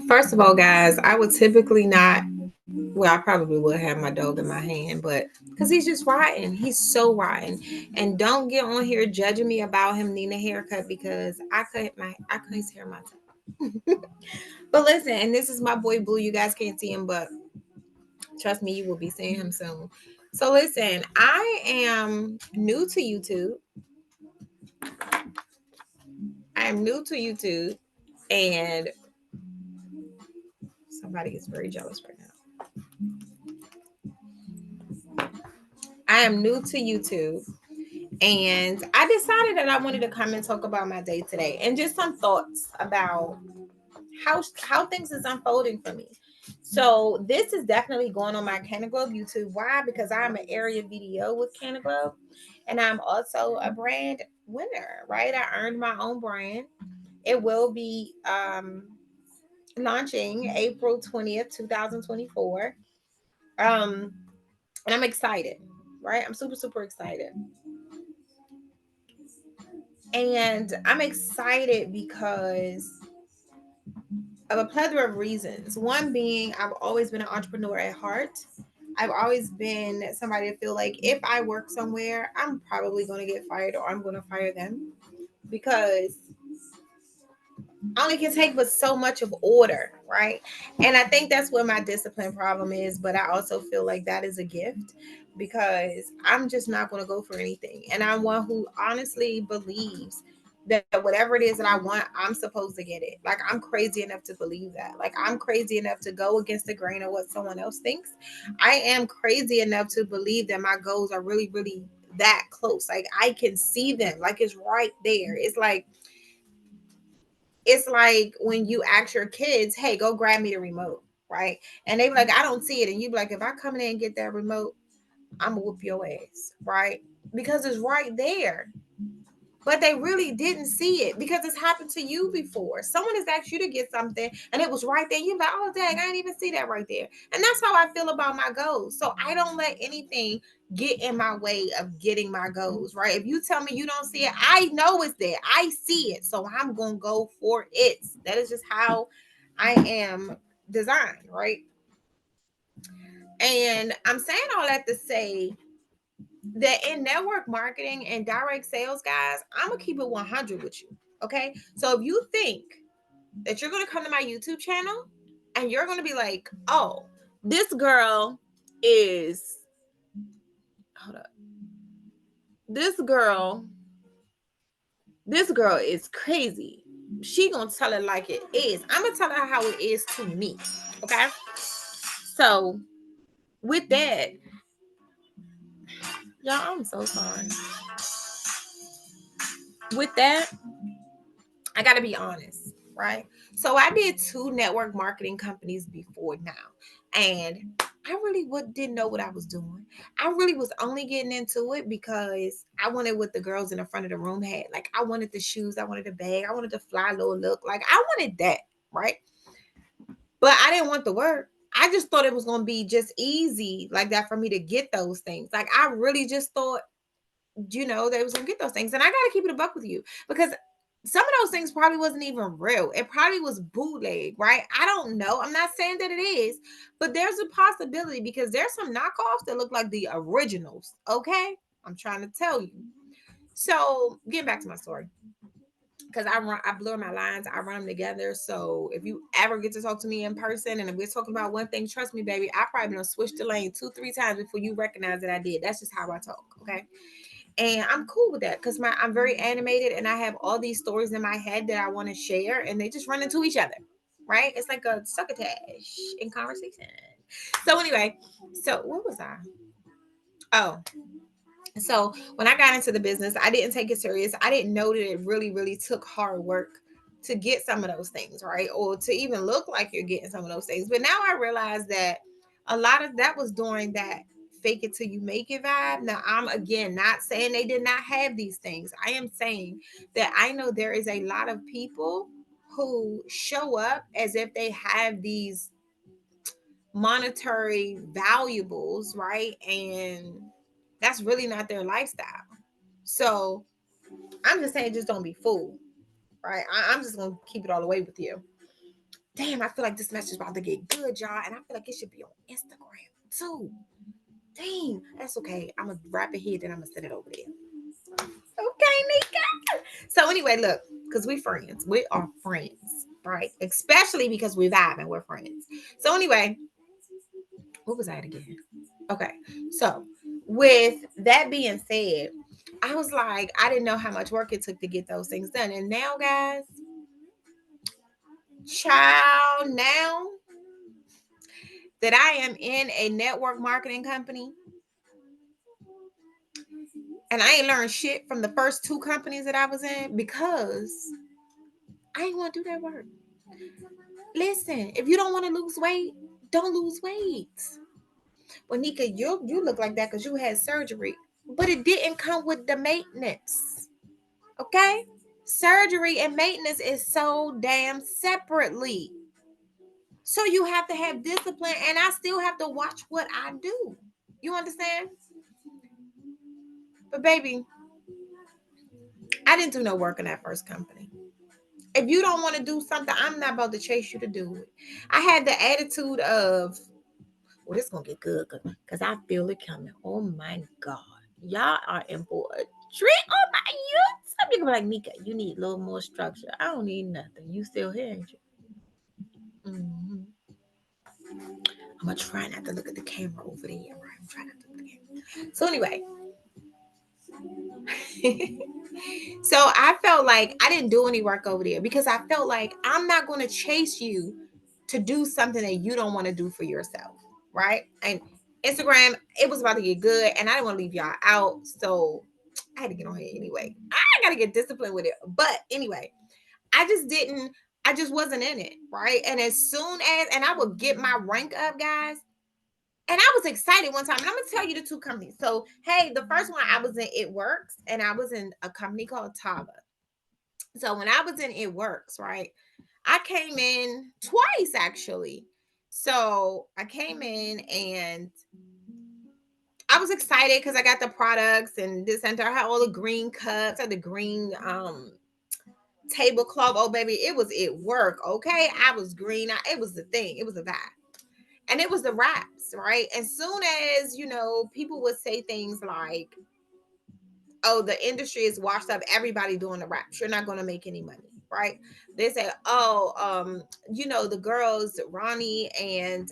First of all, guys, I would typically not. Well, I probably would have my dog in my hand, but because he's just rotten, he's so rotten. And don't get on here judging me about him needing a haircut because I cut his hair myself. But listen, and this is my boy Blue. You guys can't see him, but trust me, you will be seeing him soon. So listen, I am new to YouTube. I am new to YouTube, and somebody is very jealous right now. I am new to YouTube, and I decided that I wanted to come and talk about my day today and just some thoughts about how things is unfolding for me. So this is definitely going on my Canna Globe YouTube. Why? Because I'm an area video with Canna Globe, and I'm also a brand winner. Right? I earned my own brand. It will be launching April 20th, 2024. Um, and I'm excited. Right? I'm super excited. And I'm excited because of a plethora of reasons. One being, I've always been an entrepreneur at heart. I've always been somebody to feel like if I work somewhere, I'm probably going to get fired or I'm going to fire them because I only can take but so much of order, right? And I think that's where my discipline problem is. But I also feel like that is a gift because I'm just not going to go for anything. And I'm one who honestly believes that whatever it is that I want, I'm supposed to get it. Like, I'm crazy enough to believe that. Like, I'm crazy enough to go against the grain of what someone else thinks. I am crazy enough to believe that my goals are really that close. Like, I can see them. Like, it's right there. It's like when you ask your kids, hey, go grab me the remote, right? And they be like, I don't see it. And you be like, if I come in there and get that remote, I'm gonna whoop your ass, right? Because it's right there. But they really didn't see it because it's happened to you before. Someone has asked you to get something and it was right there. You're like, oh, dang, I didn't even see that right there. And that's how I feel about my goals. So I don't let anything get in my way of getting my goals, right? If you tell me you don't see it, I know it's there. I see it. So I'm going to go for it. That is just how I am designed, right? And I'm saying all that to say that in network marketing and direct sales, guys, I'm gonna keep it 100 with you. Okay. So if you think that you're gonna come to my YouTube channel and you're gonna be like, oh, this girl is hold up. This girl, this girl is crazy. She gonna tell it like it is. I'm gonna tell her how it is to me. Okay. So with that, y'all, I'm so sorry. With that, I got to be honest, right? So I did 2 network marketing companies before now, and I really didn't know what I was doing. I really was only getting into it because I wanted what the girls in the front of the room had. Like, I wanted the shoes, I wanted the bag, I wanted the fly little look. Like, I wanted that, right? But I didn't want the work. I just thought it was going to be just easy like that for me to get those things. Like, I really just thought, they was gonna get those things. And I gotta keep it a buck with you because some of those things probably wasn't even real. It probably was bootleg, right? I don't know. I'm not saying that it is, but there's a possibility because there's some knockoffs that look like the originals. Okay. I'm trying to tell you. So getting back to my story. Because I blur my lines, I run them together. So if you ever get to talk to me in person and if we're talking about one thing, trust me, baby, I probably gonna switch the lane 2-3 times before you recognize that I did. That's just how I talk. Okay. And I'm cool with that because I'm very animated and I have all these stories in my head that I want to share and they just run into each other, right? It's like a succotash in conversation. So anyway, so what was I? Oh, so when I got into the business, I didn't take it serious. I didn't know that it really took hard work to get some of those things, right? Or to even look like you're getting some of those things. But now I realize that a lot of that was during that fake it till you make it vibe. Now, I'm again not saying they did not have these things. I am saying that I know there is a lot of people who show up as if they have these monetary valuables, right? And that's really not their lifestyle. So I'm just saying, just don't be fooled, right? I'm just gonna keep it all the way with you. Damn, I feel like this message is about to get good, y'all, and I feel like it should be on Instagram too. Dang, that's okay. I'm gonna wrap it here, then I'm gonna send it over there. Okay, Nika. So anyway, look, because we friends, we are friends, right? Especially because we vibe and we're friends. So anyway, what was that again? Okay, so with that being said, I was like, I didn't know how much work it took to get those things done, and now, guys, child, now that I am in a network marketing company, and I ain't learned shit from the first two companies that I was in because I ain't want to do that work. Listen, if you don't want to lose weight, don't lose weight. Well, Nika, you look like that because you had surgery, but it didn't come with the maintenance. Okay, surgery and maintenance is so damn separately. So you have to have discipline, and I still have to watch what I do. You understand? But baby, I didn't do no work in that first company. If you don't want to do something, I'm not about to chase you to do it. I had the attitude of, well, this gonna get good because I feel it coming. Oh my God. Y'all are in for a treat on my YouTube. You're gonna be like, Nika, you need a little more structure. I don't need nothing. You still here, ain't you? Mm-hmm. I'm gonna try not to look at the camera over there. Right? I'm trying not to look at the camera. So anyway, so I felt like I didn't do any work over there because I felt like I'm not going to chase you to do something that you don't want to do for yourself, right? And Instagram, it was about to get good, and I didn't want to leave y'all out, so I had to get on here anyway. I got to get disciplined with it, but anyway, I just didn't. I just wasn't in it, right? And as soon as, and I would get my rank up, guys. And I was excited one time, and I'm gonna tell you the two companies. So, hey, the first one I was in It Works, and I was in a company called Tava. So when I was in It Works, right, I came in twice actually. So I came in and I was excited because I got the products and this and that. I had all the green cups, I had the green tablecloth. Oh baby, it was It Work. Okay, I was green. It was the thing. It was a vibe. And it was the raps, right? As soon as, people would say things like, oh, the industry is washed up, everybody doing the raps, you're not going to make any money, right? They say, oh, the girls, Ronnie and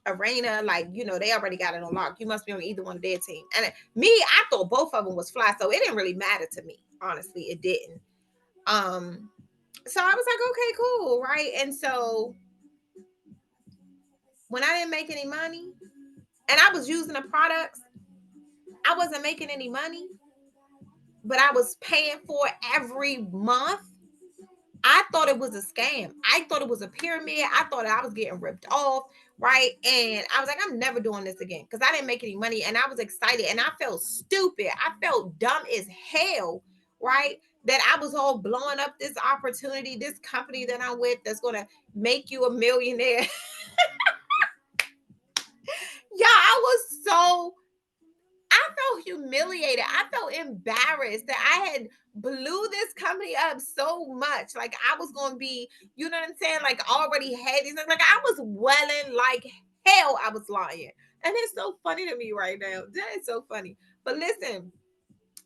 Arena, like, they already got it on lock. You must be on either one of their team. And me, I thought both of them was fly, so it didn't really matter to me. Honestly, it didn't. So I was like, okay, cool, right? And so when I didn't make any money, and I was using the products, I wasn't making any money, but I was paying for it every month. I thought it was a scam. I thought it was a pyramid. I thought I was getting ripped off, right? And I was like, I'm never doing this again because I didn't make any money. And I was excited and I felt stupid. I felt dumb as hell, right? That I was all blowing up this opportunity, this company that I'm with that's going to make you a millionaire. Yeah, I was so I felt humiliated. I felt embarrassed that I had blew this company up so much. Like I was gonna be, you know what I'm saying? Like already had these. Like I was welling like hell. I was lying, and it's so funny to me right now. That is so funny. But listen,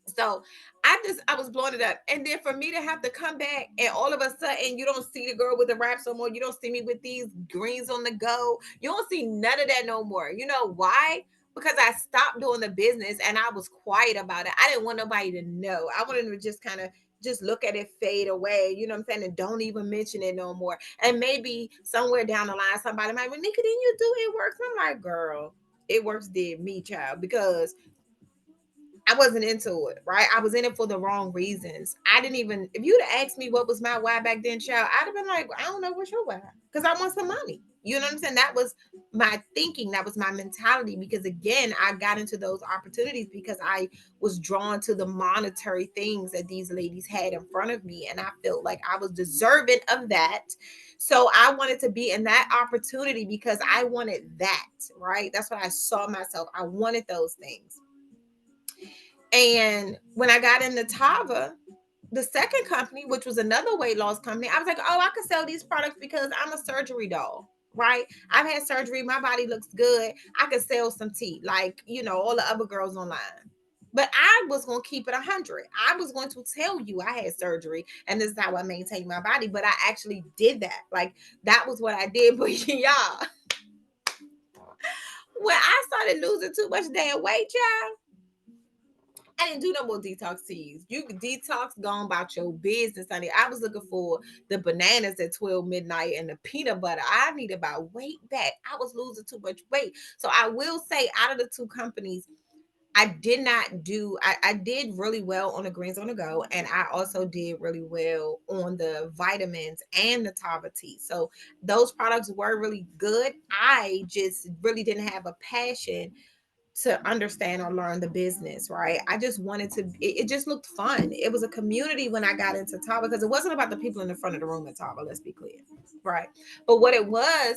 so I was blowing it up. And then for me to have to come back and all of a sudden you don't see the girl with the wraps no more. You don't see me with these greens on the go. You don't see none of that no more. You know why? Because I stopped doing the business and I was quiet about it. I didn't want nobody to know. I wanted to just kind of just look at it fade away, you know what I'm saying? And don't even mention it no more. And maybe somewhere down the line, somebody might be, Nika, didn't you do It Works? I'm like, girl, It Works did me, child, because I wasn't into it, right? I was in it for the wrong reasons. I didn't if you'd have asked me what was my why back then, child, I'd have been like, I don't know what's your why. Because I want some money. You know what I'm saying? That was my thinking. That was my mentality. Because again, I got into those opportunities because I was drawn to the monetary things that these ladies had in front of me. And I felt like I was deserving of that. So I wanted to be in that opportunity because I wanted that, right? That's what I saw myself. I wanted those things. And when I got into Tava, the second company, which was another weight loss company, I was like, oh, I could sell these products because I'm a surgery doll, right? I've had surgery. My body looks good. I could sell some tea, like, all the other girls online. But I was going to keep it 100. I was going to tell you I had surgery and this is how I maintained my body. But I actually did that. Like, that was what I did. But y'all, when I started losing too much damn weight, y'all, I didn't do no more detox teas. You can detox, go on about your business, honey. I was looking for the bananas at 12 midnight and the peanut butter. I needed my weight back. I was losing too much weight. So I will say, out of the two companies, I did not do, I did really well on the greens on the go. And I also did really well on the vitamins and the Tava tea. So those products were really good. I just really didn't have a passion to understand or learn the business, right? I just wanted to, it just looked fun. It was a community when I got into Taba because it wasn't about the people in the front of the room at Taba, let's be clear, right? But what it was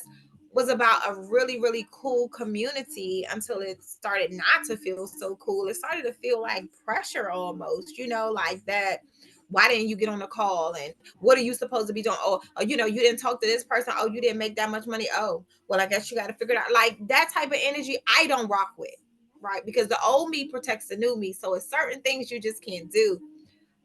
about a really, really cool community until it started not to feel so cool. It started to feel like pressure almost, like that. Why didn't you get on the call? And what are you supposed to be doing? Oh, you didn't talk to this person. Oh, you didn't make that much money. Oh, well, I guess you got to figure it out. Like that type of energy, I don't rock with, right? Because the old me protects the new me. So it's certain things you just can't do.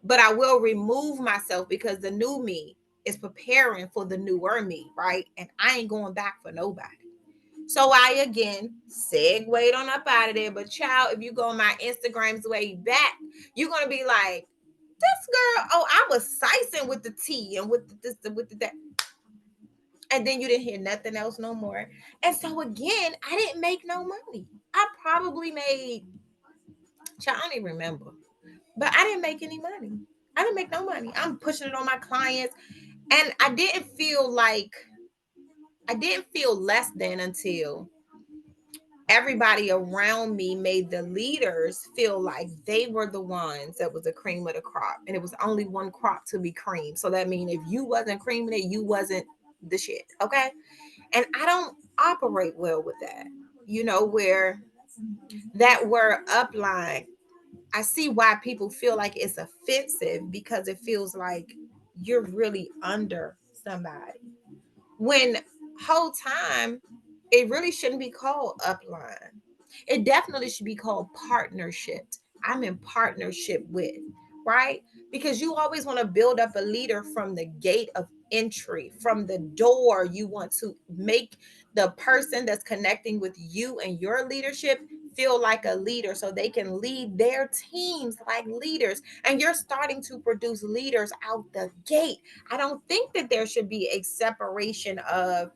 But I will remove myself because the new me is preparing for the newer me, right? And I ain't going back for nobody. So I again segued on up out of there. But child, if you go on my Instagrams way back, you're gonna be like, this girl, oh, I was sicing with the tea and with the this and with the that. And then you didn't hear nothing else no more. And so again, I didn't make no money. I probably made, child, I don't even remember. But I didn't make any money. I didn't make no money. I'm pushing it on my clients. And I didn't feel less than until everybody around me made the leaders feel like they were the ones that was the cream of the crop. And it was only one crop to be cream. So that means if you wasn't creaming it, you wasn't the shit. Okay. And I don't operate well with that. Where that word upline, I see why people feel like it's offensive because it feels like you're really under somebody. When whole time it really shouldn't be called upline. It definitely should be called partnership. I'm in partnership with, right? Because you always want to build up a leader from the gate of entry, from the door. You want to make the person that's connecting with you and your leadership feel like a leader so they can lead their teams like leaders. And you're starting to produce leaders out the gate. I don't think that there should be a separation of,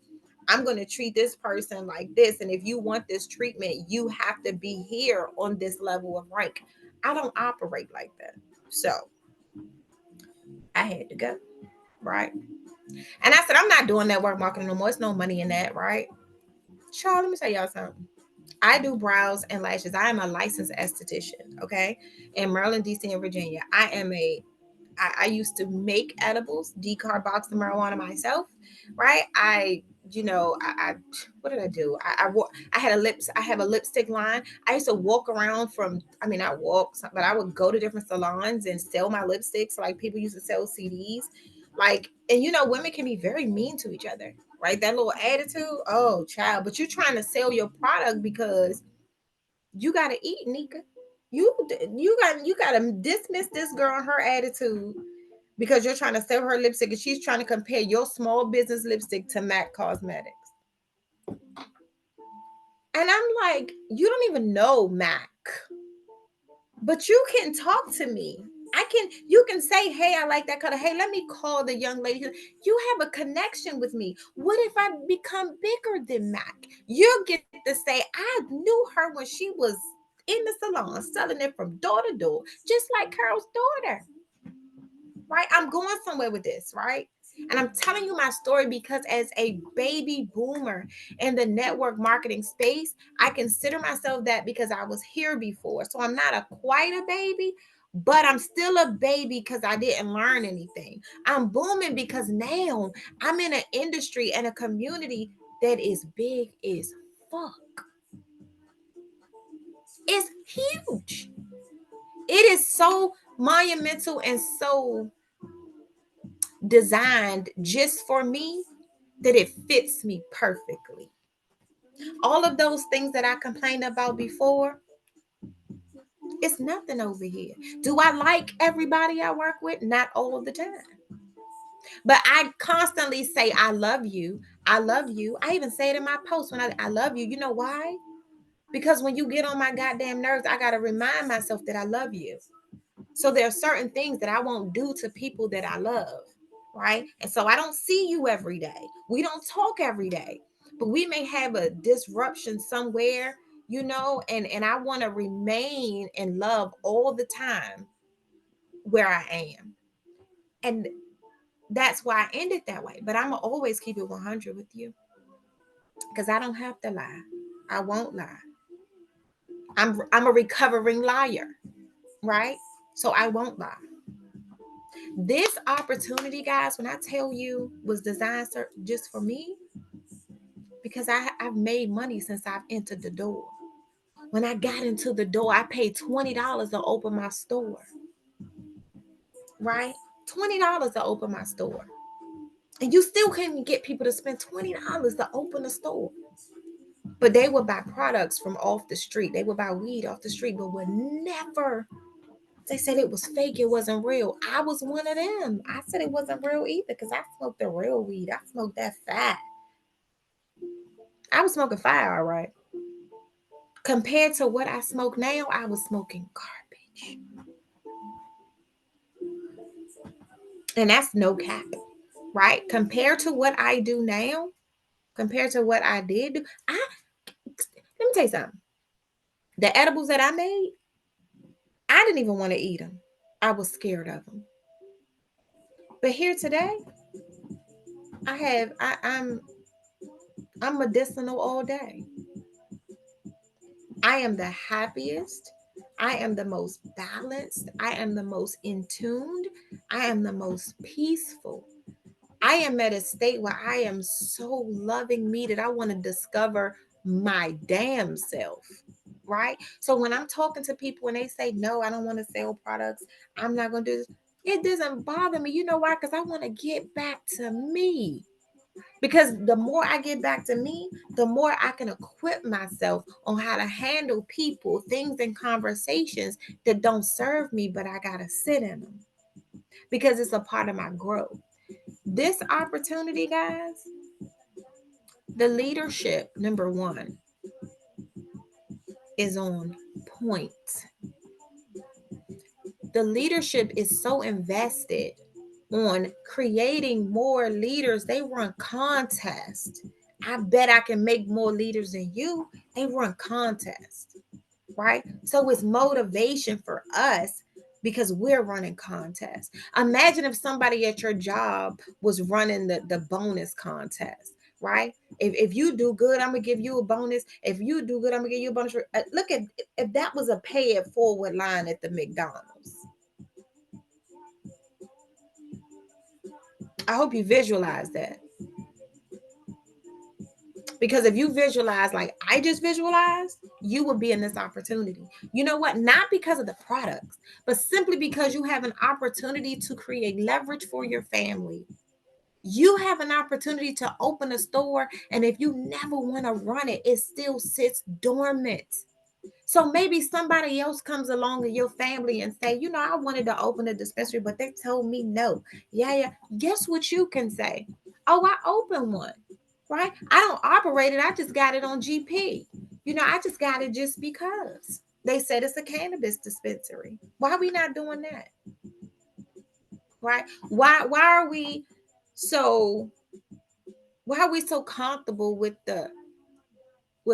I'm going to treat this person like this. And if you want this treatment, you have to be here on this level of rank. I don't operate like that. So I had to go. Right. And I said, I'm not doing network marketing no more. It's no money in that. Right. Charles, let me tell y'all something. I do brows and lashes. I am a licensed esthetician. Okay. In Maryland, DC, and Virginia. I used to make edibles, decarbox the marijuana myself, right? What did I do? I had I have a lipstick line. I used to walk around from, I mean, I walk, but I would go to different salons and sell my lipsticks. Like people used to sell CDs. Like, and women can be very mean to each other, right? That little attitude, oh, child. But you're trying to sell your product because you got to eat, Nika. You got to dismiss this girl and her attitude because you're trying to sell her lipstick and she's trying to compare your small business lipstick to MAC Cosmetics. And I'm like, you don't even know MAC, but you can talk to me. You can say, hey, I like that color. Hey, let me call the young lady. You have a connection with me. What if I become bigger than MAC? You get to say, I knew her when she was in the salon selling it from door to door, just like Carol's daughter. Right? I'm going somewhere with this, right? And I'm telling you my story because as a baby boomer in the network marketing space, I consider myself that because I was here before. So I'm not quite a baby, but I'm still a baby because I didn't learn anything. I'm booming because now I'm in an industry and a community that is big as fuck. It's huge. It is so monumental and so designed just for me that it fits me perfectly. All of those things that I complained about before, it's nothing over here. Do I like everybody I work with? Not all of the time. But I constantly say, I love you. I love you. I even say it in my post when I love you. You know why? Because when you get on my goddamn nerves, I got to remind myself that I love you. So there are certain things that I won't do to people that I love, right? And so I don't see you every day. We don't talk every day, but we may have a disruption somewhere, and I want to remain in love all the time where I am. And that's why I end it that way. But I'm going to always keep it 100 with you because I don't have to lie. I won't lie. I'm a recovering liar, right? So I won't lie. This opportunity, guys, when I tell you was designed just for me, because I've made money since I've entered the door. When I got into the door, I paid $20 to open my store, right? $20 to open my store. And you still can't get people to spend $20 to open a store. But they would buy products from off the street. They would buy weed off the street, but would never. They said it was fake. It wasn't real. I was one of them. I said it wasn't real either because I smoked the real weed. I smoked that fat. I was smoking fire, all right. Compared to what I smoke now, I was smoking garbage. And that's no cap, right? Compared to what I do now, compared to what I did do, let me tell you something. The edibles that I made, I didn't even want to eat them. I was scared of them. But here today, I'm medicinal all day. I am the happiest. I am the most balanced. I am the most in tuned. I am the most peaceful. I am at a state where I am so loving me that I want to discover my damn self. Right? So when I'm talking to people and they say, no, I don't want to sell products, I'm not going to do this, it doesn't bother me. You know why? Because I want to get back to me. Because the more I get back to me, the more I can equip myself on how to handle people, things, and conversations that don't serve me, but I got to sit in them because it's a part of my growth. This opportunity, guys, the leadership, number one, is on point. The leadership is so invested on creating more leaders. They run contests. I bet I can make more leaders than you. They run contests, right? So it's motivation for us because we're running contests. Imagine if somebody at your job was running the bonus contest, right? If you do good, I'm gonna give you a bonus. If you do good, I'm gonna give you a bonus. Look at if that was a pay it forward line at the McDonald's. I hope you visualize that. Because if you visualize like I just visualized, you will be in this opportunity. You know what? Not because of the products, but simply because you have an opportunity to create leverage for your family. You have an opportunity to open a store, and if you never want to run it, it still sits dormant. So maybe somebody else comes along in your family and say, I wanted to open a dispensary, but they told me no. Yeah. Guess what you can say? Oh, I opened one, right? I don't operate it. I just got it on GP. I just got it just because they said it's a cannabis dispensary. Why are we not doing that? Right? Why are we so why are we so comfortable with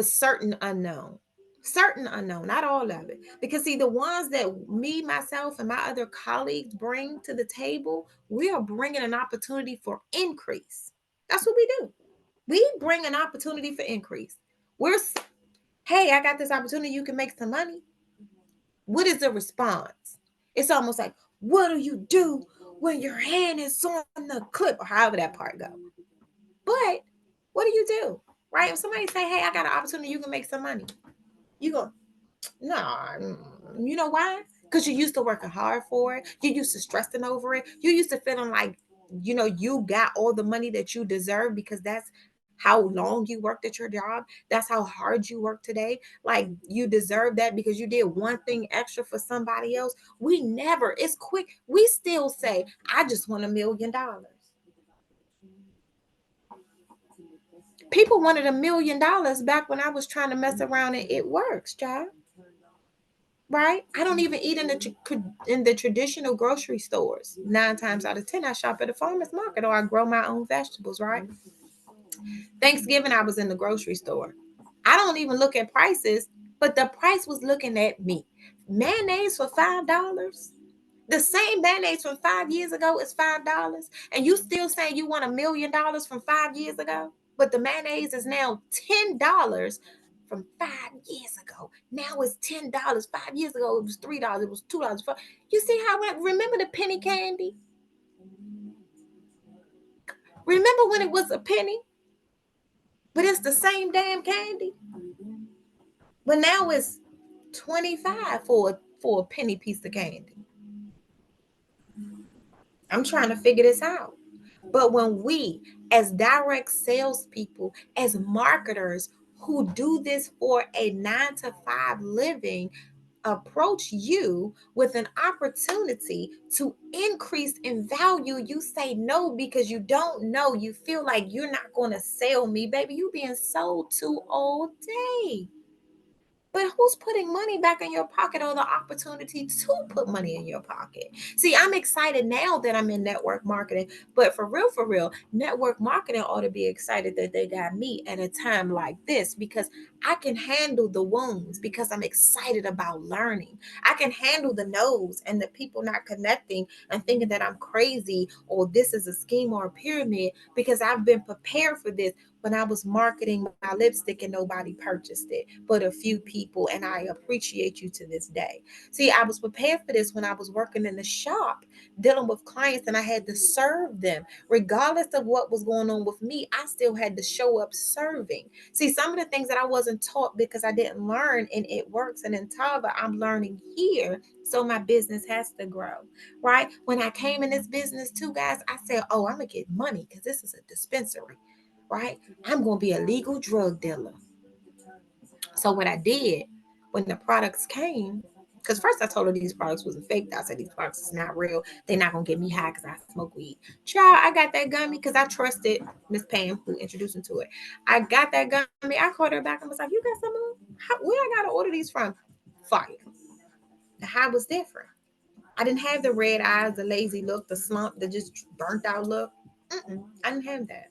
certain unknown? Certain unknown, not all of it. Because see, the ones that me, myself, and my other colleagues bring to the table, we are bringing an opportunity for increase. That's what we do. We bring an opportunity for increase. We're, hey, I got this opportunity. You can make some money. What is the response? It's almost like, what do you do when your hand is on the clip, or however that part goes? But what do? Right? If somebody say, hey, I got an opportunity, you can make some money. You go, no, you know why? Because you're used to working hard for it. You're used to stressing over it. You're used to feeling like, you got all the money that you deserve because that's how long you worked at your job. That's how hard you work today. Like you deserve that because you did one thing extra for somebody else. We never, it's quick. We still say, I just want $1 million. People wanted $1 million back when I was trying to mess around and it works, child. Right? I don't even eat in the traditional grocery stores. 9 times out of 10, I shop at a farmer's market or I grow my own vegetables. Right? Thanksgiving, I was in the grocery store. I don't even look at prices, but the price was looking at me. Mayonnaise for $5. The same mayonnaise from 5 years ago is $5, and you still saying you want $1 million from 5 years ago, but the mayonnaise is now $10 from 5 years ago. Now it's $10. 5 years ago it was $3. It was $2. You see how? Remember the penny candy? Remember when it was a penny? But it's the same damn candy. But now it's 25 for a penny piece of candy. I'm trying to figure this out. But when we, as direct salespeople, as marketers who do this for a 9 to 5 living, approach you with an opportunity to increase in value, you say no because you don't know. You feel like you're not going to sell me, baby. You being sold to all day. But who's putting money back in your pocket or the opportunity to put money in your pocket? See, I'm excited now that I'm in network marketing, but for real, network marketing ought to be excited that they got me at a time like this because I can handle the wounds because I'm excited about learning. I can handle the no's and the people not connecting and thinking that I'm crazy or this is a scheme or a pyramid because I've been prepared for this when I was marketing my lipstick and nobody purchased it, but a few people, and I appreciate you to this day. See, I was prepared for this when I was working in the shop, dealing with clients, and I had to serve them. Regardless of what was going on with me, I still had to show up serving. See, some of the things that I wasn't taught because I didn't learn and it works. And in Tava, I'm learning here. So my business has to grow, right? When I came in this business too, guys, I said, oh, I'm going to get money because this is a dispensary, right? I'm going to be a legal drug dealer. So what I did when the products came, because first I told her these products wasn't fake. I said these products is not real. They're not gonna get me high because I smoke weed. Child, I got that gummy because I trusted Miss Pam who introduced me to it. I got that gummy. I called her back and was like, "You got some of them? Where I gotta order these from?" Fire. The high was different. I didn't have the red eyes, the lazy look, the slump, the just burnt out look. I didn't have that.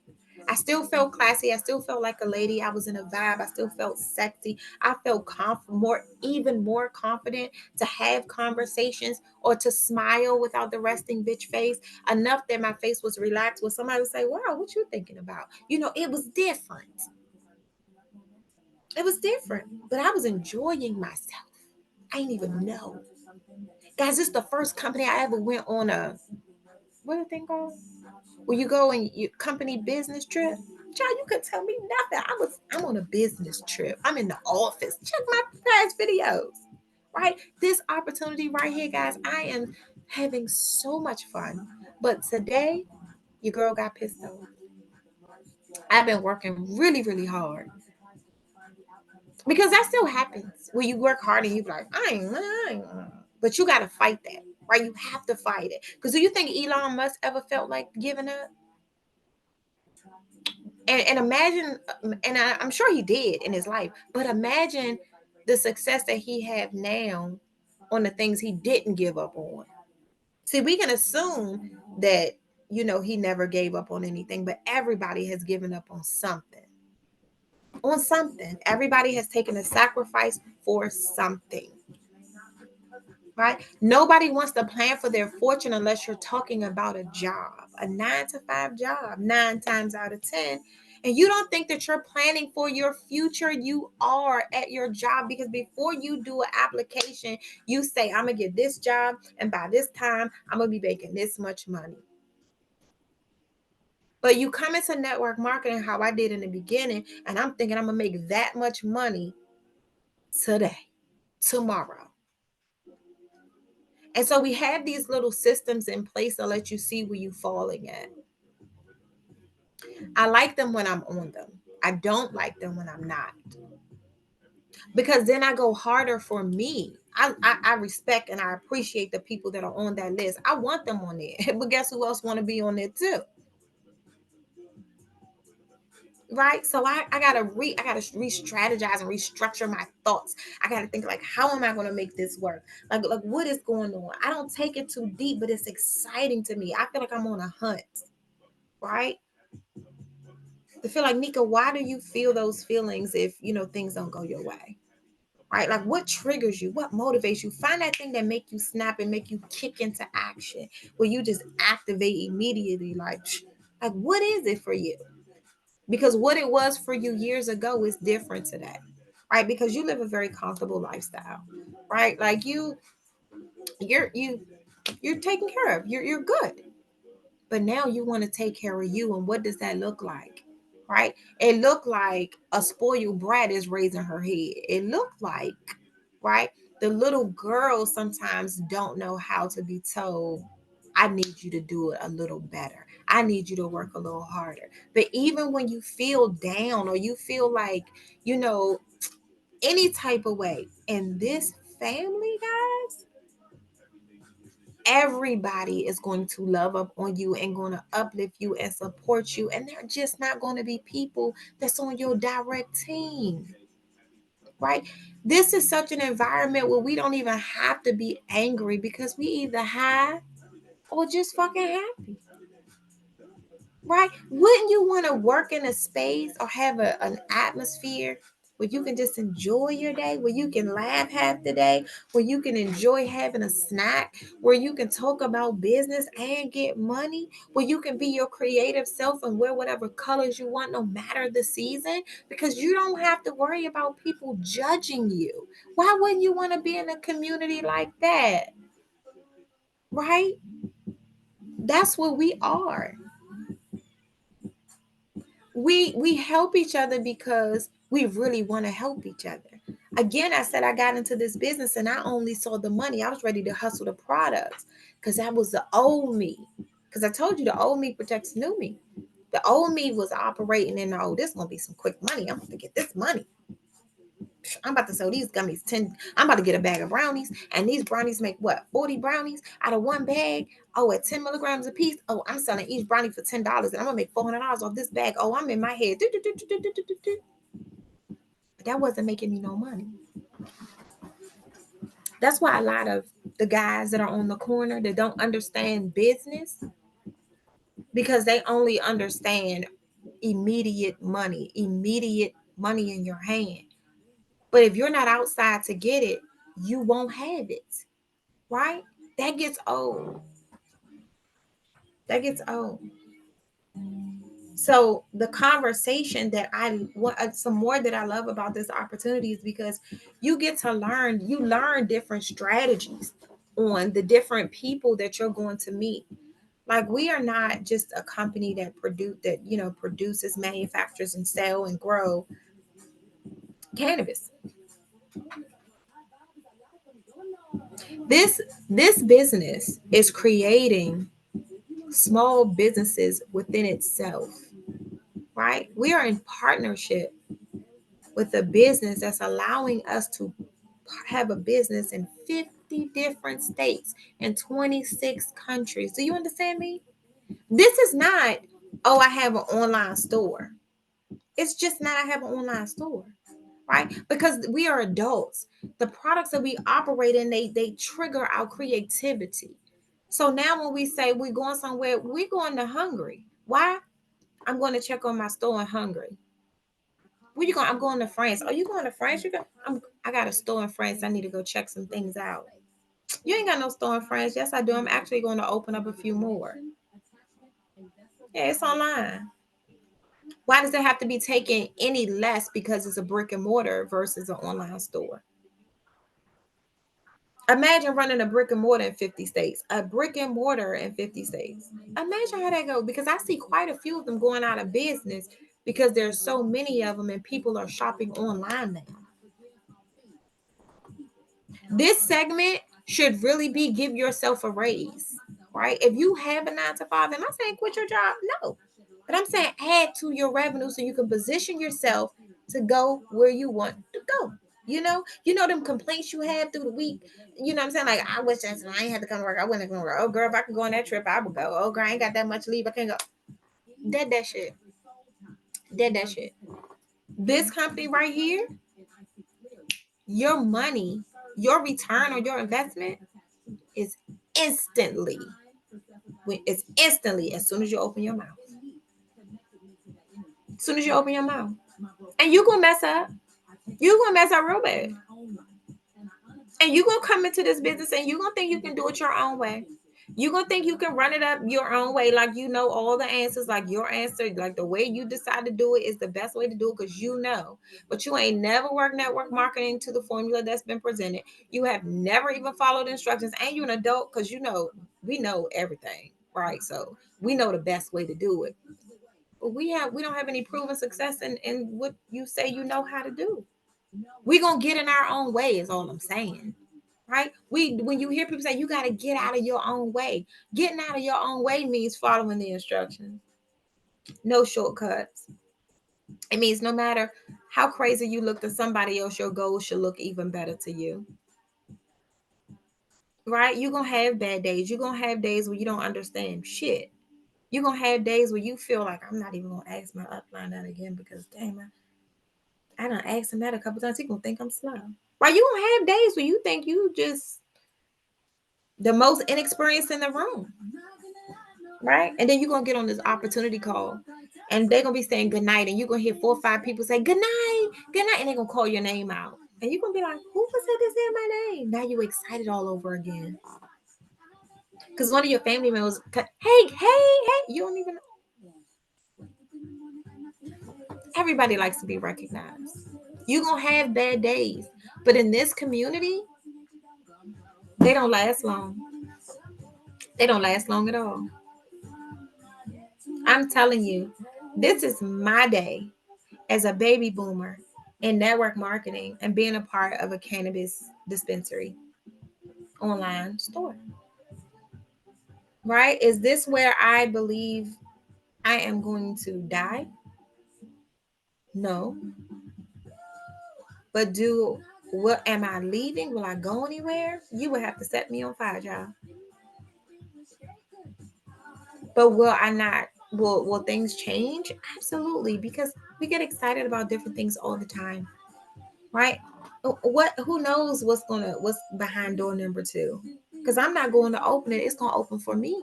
I still felt classy. I still felt like a lady. I was in a vibe. I still felt sexy. I felt even more confident to have conversations or to smile without the resting bitch face. Enough that my face was relaxed. Where somebody would say, "Wow, what you thinking about?" It was different. It was different, but I was enjoying myself. I didn't even know, guys. This is the first company I ever went on a what the thing called? When you go and you company business trip, child, you could tell me nothing. I'm on a business trip. I'm in the office. Check my past videos. Right? This opportunity right here, guys, I am having so much fun. But today, your girl got pissed off. I've been working really, really hard. Because that still happens when you work hard and you be like, I ain't. But you gotta fight that. Right? You have to fight it. Because do you think Elon Musk ever felt like giving up? And imagine, I'm sure he did in his life, but imagine the success that he have now on the things he didn't give up on. See, we can assume that he never gave up on anything, but everybody has given up on something. on something. Everybody has taken a sacrifice for something, right? Nobody wants to plan for their fortune unless you're talking about a job, a 9 to 5 job, 9 times out of 10. And you don't think that you're planning for your future. You are at your job, because before you do an application, you say, I'm going to get this job, and by this time, I'm going to be making this much money. But you come into network marketing how I did in the beginning, and I'm thinking I'm going to make that much money today, tomorrow. And so we have these little systems in place to let you see where you're falling at. I like them when I'm on them. I don't like them when I'm not. Because then I go harder for me. I respect and I appreciate the people that are on that list. I want them on there. But guess who else want to be on there too? Right? So I gotta re-strategize and restructure my thoughts. I gotta think, like, how am I gonna make this work? Like what is going on? I don't take it too deep, but it's exciting to me. I feel like I'm on a hunt, right? To feel like, Nika, why do you feel those feelings if things don't go your way? Right? Like, what triggers you? What motivates you? Find that thing that make you snap and make you kick into action, where you just activate immediately. Like what is it for you? Because what it was for you years ago is different today, right? Because you live a very comfortable lifestyle, right? Like you're taken care of. You're good. But now you want to take care of you, and what does that look like? Right? It looked like a spoiled brat is raising her head. It looked like, right? The little girls sometimes don't know how to be told, I need you to do it a little better. I need you to work a little harder. But even when you feel down, or you feel like, you know, any type of way in this family, guys, everybody is going to love up on you and going to uplift you and support you. And they're just not going to be people that's on your direct team, right? This is such an environment where we don't even have to be angry, because we either high or just fucking happy, right? Wouldn't you want to work in a space or have an atmosphere where you can just enjoy your day, where you can laugh half the day, where you can enjoy having a snack, where you can talk about business and get money, where you can be your creative self and wear whatever colors you want, no matter the season, because you don't have to worry about people judging you? Why wouldn't you want to be in a community like that? Right? That's what we are. We help each other because we really want to help each other. Again, I said I got into this business and I only saw the money. I was ready to hustle the products, because that was the old me. Because I told you, the old me protects new me. The old me was operating in, oh, this is gonna be some quick money. I'm gonna get this money. I'm about to sell these gummies 10. I'm about to get a bag of brownies, and these brownies make what, 40 brownies out of one bag. Oh, at 10 milligrams a piece. Oh, I'm selling each brownie for $10, and I'm gonna make $400 off this bag. Oh, I'm in my head. But that wasn't making me no money. That's why a lot of the guys that are on the corner that don't understand business, because they only understand immediate money in your hand. But if you're not outside to get it, you won't have it, right? That gets old. That gets old. So the conversation that I want, some more that I love about this opportunity, is because you get to learn, you learn different strategies on the different people that you're going to meet. Like, we are not just a company that produces, manufactures, and sell and grow cannabis. This business is creating small businesses within itself, right? We are in partnership with a business that's allowing us to have a business in 50 different states and 26 countries. Do you understand me? This is not, oh, I have an online store. It's just not, I have an online store, right? Because we are adults. The products that we operate in, they trigger our creativity. So now when we say we're going somewhere, we're going to Hungary. Why? I'm going to check on my store in Hungary. Where you going? I'm going to France. Oh, you going to France? I got a store in France. I need to go check some things out. You ain't got no store in France. Yes, I do. I'm actually going to open up a few more. Yeah, it's online. Why does it have to be taken any less because it's a brick and mortar versus an online store? Imagine running a brick and mortar in 50 states. A brick and mortar in 50 states. Imagine how that goes, because I see quite a few of them going out of business because there's so many of them and people are shopping online now. This segment should really be give yourself a raise, right? If you have a 9 to 5, am I saying quit your job? No. But I'm saying add to your revenue so you can position yourself to go where you want to go. You know them complaints you have through the week. You know what I'm saying? Like, I wish I ain't had to come to work. I wouldn't come to work. Oh, girl, if I could go on that trip, I would go. Oh, girl, I ain't got that much leave. I can't go. Dead that shit. Dead that shit. This company right here, your money, your return on your investment is instantly. It's instantly as soon as you open your mouth. As soon as you open your mouth. And you gonna mess up. You gonna mess up real bad. And you gonna come into this business and you gonna think you can do it your own way. You gonna think you can run it up your own way, like you know all the answers, like your answer, like the way you decide to do it is the best way to do it because you know. But you ain't never worked network marketing to the formula that's been presented. You have never even followed instructions, and you're an adult because we know everything, right? So we know the best way to do it. But we don't have any proven success in what you say you know how to do. We gonna get in our own way is all I'm saying. Right? When you hear people say you got to get out of your own way, getting out of your own way means following the instructions. No shortcuts. It means no matter how crazy you look to somebody else, your goals should look even better to you. Right? You're going to have bad days. You're going to have days where you don't understand shit. You're going to have days where you feel like I'm not even going to ask my upline that again because damn, I done asked him that a couple times. He going to think I'm slow. Right? You're going to have days where you think you just the most inexperienced in the room. Right? And then you're gonna get on this opportunity call and they're gonna be saying good night, and you're gonna hear 4 or 5 people say good night, and they're gonna call your name out. And you're gonna be like, who said this in my name? Now you're excited all over again. Because one of your family members, hey, you don't even everybody likes to be recognized. You're gonna have bad days. But in this community, they don't last long. They don't last long at all. I'm telling you, this is my day as a baby boomer in network marketing and being a part of a cannabis dispensary online store. Right? Is this where I believe I am going to die? No. But what am I leaving? Will I go anywhere? You would have to set me on fire, y'all. But will I not? Will things change? Absolutely, because we get excited about different things all the time, right? Who knows what's behind door number 2? Because I'm not going to open it, it's going to open for me.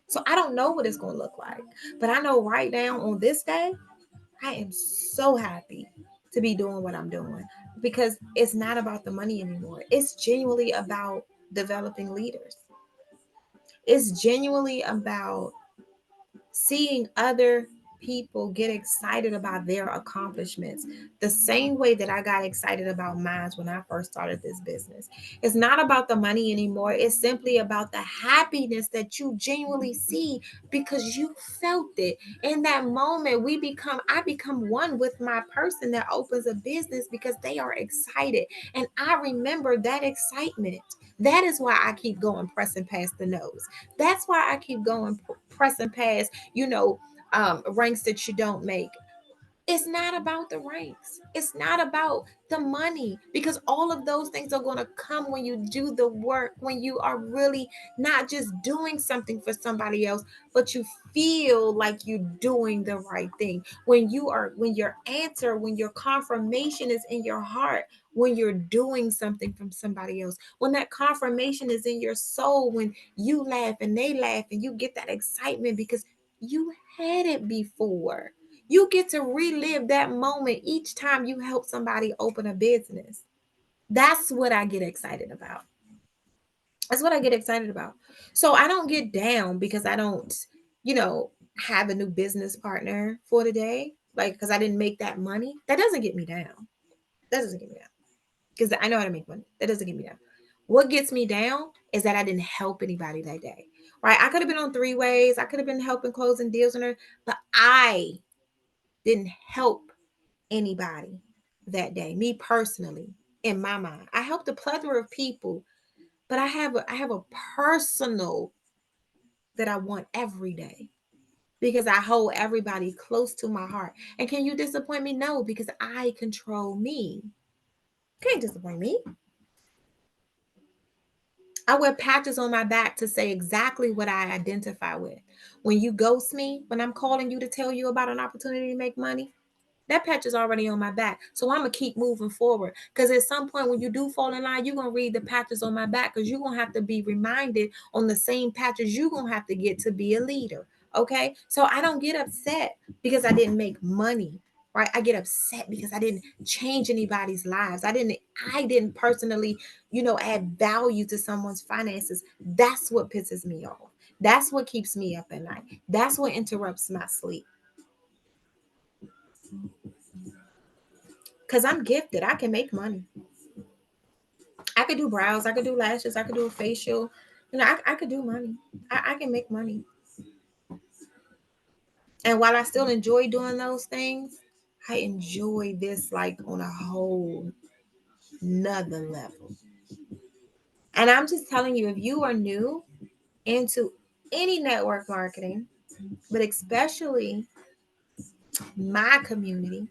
So I don't know what it's going to look like, but I know right now on this day I am so happy to be doing what I'm doing, because it's not about the money anymore. It's genuinely about developing leaders. It's genuinely about seeing other people get excited about their accomplishments the same way that I got excited about mine when I first started this business. It's not about the money anymore. It's simply about the happiness that you genuinely see because you felt it. In that moment, I become one with my person that opens a business because they are excited. And I remember that excitement. That is why I keep going pressing past the nose. That's why I keep going pressing past, ranks that you don't make. It's not about the ranks. It's not about the money, because all of those things are going to come when you do the work, when you are really not just doing something for somebody else, but you feel like you're doing the right thing. When your confirmation is in your heart, when you're doing something from somebody else, when that confirmation is in your soul, when you laugh and they laugh and you get that excitement because you had it before. You get to relive that moment each time you help somebody open a business. That's what I get excited about. That's what I get excited about. So I don't get down because I don't, you know, have a new business partner for the day. Like, because I didn't make that money. That doesn't get me down. That doesn't get me down. Because I know how to make money. That doesn't get me down. What gets me down is that I didn't help anybody that day. Right? I could have been on three ways. I could have been helping closing deals on her, but I didn't help anybody that day. Me personally, in my mind, I helped a plethora of people, but I have a personal that I want every day because I hold everybody close to my heart. And can you disappoint me? No, because I control me. You can't disappoint me. I wear patches on my back to say exactly what I identify with. When you ghost me, when I'm calling you to tell you about an opportunity to make money, that patch is already on my back. So I'm gonna keep moving forward. Because at some point when you do fall in line, you're gonna read the patches on my back because you're gonna have to be reminded on the same patches you're gonna have to get to be a leader. Okay. So I don't get upset because I didn't make money. Right. I get upset because I didn't change anybody's lives. I didn't personally, add value to someone's finances. That's what pisses me off. That's what keeps me up at night. That's what interrupts my sleep. Because I'm gifted. I can make money. I could do brows. I could do lashes. I could do a facial. I could do money. I can make money. And while I still enjoy doing those things, I enjoy this like on a whole nother level. And I'm just telling you, if you are new into any network marketing, but especially my community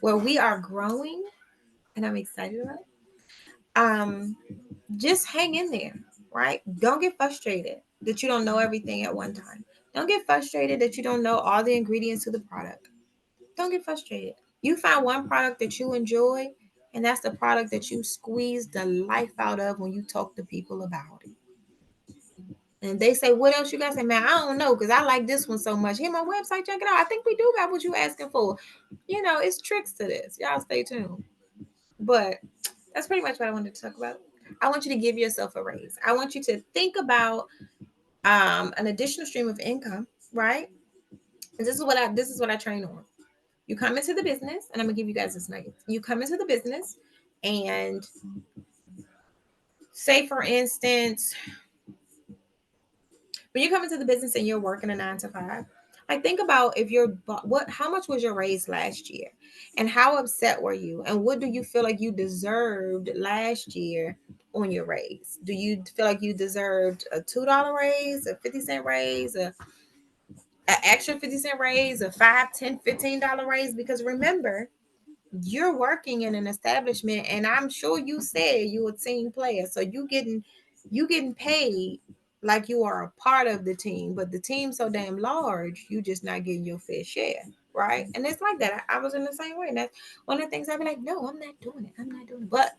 where we are growing and I'm excited about it, just hang in there, right? Don't get frustrated that you don't know everything at one time. Don't get frustrated that you don't know all the ingredients to the product. Don't get frustrated. You find one product that you enjoy, and that's the product that you squeeze the life out of when you talk to people about it. And they say, what else you got? Say, man, I don't know because I like this one so much. Hit my website, check it out. I think we do got what you asking for. It's tricks to this. Y'all stay tuned. But that's pretty much what I wanted to talk about. I want you to give yourself a raise. I want you to think about an additional stream of income, right? And this is what I train on. You come into the business, and I'm gonna give you guys this night. You come into the business, and say, for instance, when you come into the business and you're working a 9 to 5, like think about if how much was your raise last year, and how upset were you, and what do you feel like you deserved last year on your raise? Do you feel like you deserved a $2 raise, a 50-cent raise, an extra 50-cent raise, a 5, 10, $15 raise? Because remember, you're working in an establishment, and I'm sure you said you a team player, so you getting paid like you are a part of the team, but the team's so damn large, you just not getting your fair share, right? And it's like that. I was in the same way, and that's one of the things I'd be like, no, I'm not doing it. I'm not doing it. But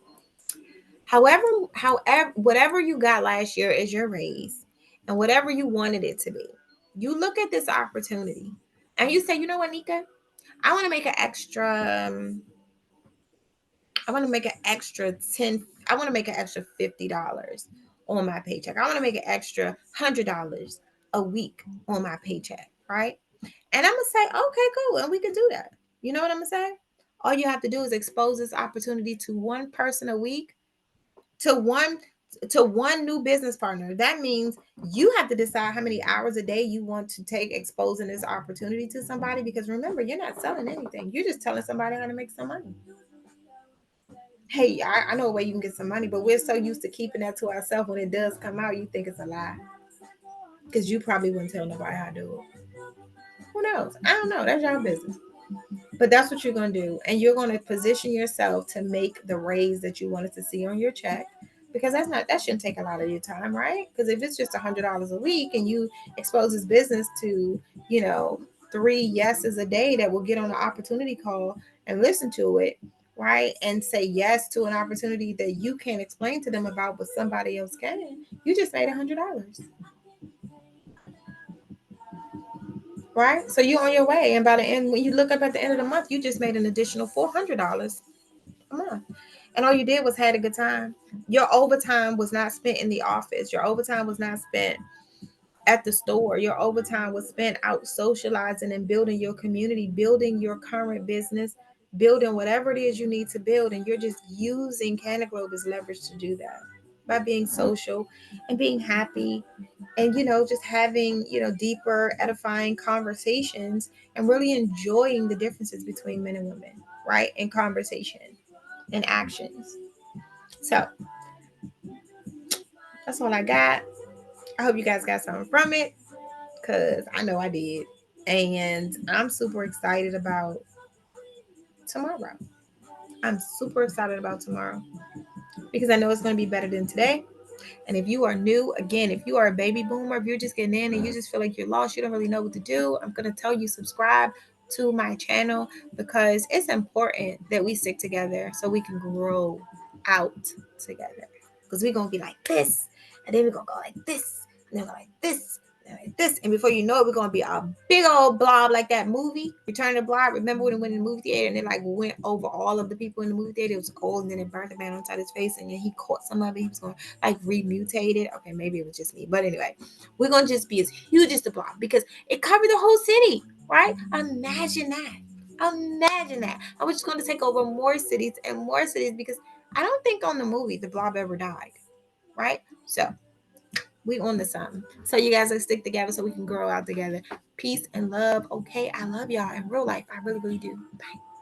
however, whatever you got last year is your raise, and whatever you wanted it to be, you look at this opportunity, and you say, you know what, Nika, I want to make an extra. I want to make an extra 10. I want to make an extra $50 on my paycheck. I want to make an extra $100 a week on my paycheck, right? And I'm gonna say, okay, cool, and we can do that. You know what I'm gonna say? All you have to do is expose this opportunity to one person a week, to one new business partner. That means you have to decide how many hours a day you want to take exposing this opportunity to somebody. Because remember, you're not selling anything. You're just telling somebody how to make some money. Hey, I know a way you can get some money, but we're so used to keeping that to ourselves. When it does come out, you think it's a lie because you probably wouldn't tell nobody how to do it. Who knows? I don't know. That's your business. But that's what you're going to do. And you're going to position yourself to make the raise that you wanted to see on your check, because that shouldn't take a lot of your time, right? Because if it's just $100 a week and you expose this business to, you know, 3 yeses a day that will get on an opportunity call and listen to it, right? And say yes to an opportunity that you can't explain to them about, but somebody else can. You just made $100. right? So you on your way, and by the end, when you look up at the end of the month, you just made an additional $400 a month, and all you did was had a good time. Your overtime was not spent in the office. Your overtime was not spent at the store. Your overtime was spent out socializing and building your community, building your current business, building whatever it is you need to build. And you're just using Canna Grove as leverage to do that by being social and being happy and, just having, deeper, edifying conversations and really enjoying the differences between men and women, right? In conversation and actions. So that's all I got. I hope you guys got something from it because I know I did. And I'm super excited about tomorrow. I'm super excited about tomorrow because I know it's going to be better than today. And if you are new, again, if you are a baby boomer, if you're just getting in and you just feel like you're lost, you don't really know what to do, I'm going to tell you subscribe to my channel because it's important that we stick together so we can grow out together. Because we're going to be like this, and then we're going to go like this, and then we're like this, and like this. And before you know it, we're going to be a big old blob like that movie, Return of the Blob. Remember when it went in the movie theater and it like went over all of the people in the movie theater? It was cold and then it burned the man on his face and then he caught some of it. He was going like remutated. Okay, maybe it was just me. But anyway, we're gonna just be as huge as the block because it covered the whole city, right? Imagine that. Imagine that. I was just gonna take over more cities and more cities because I don't think on the movie the blob ever died, right? So we on the something. So you guys let's stick together so we can grow out together. Peace and love. Okay, I love y'all in real life. I really, really do. Bye.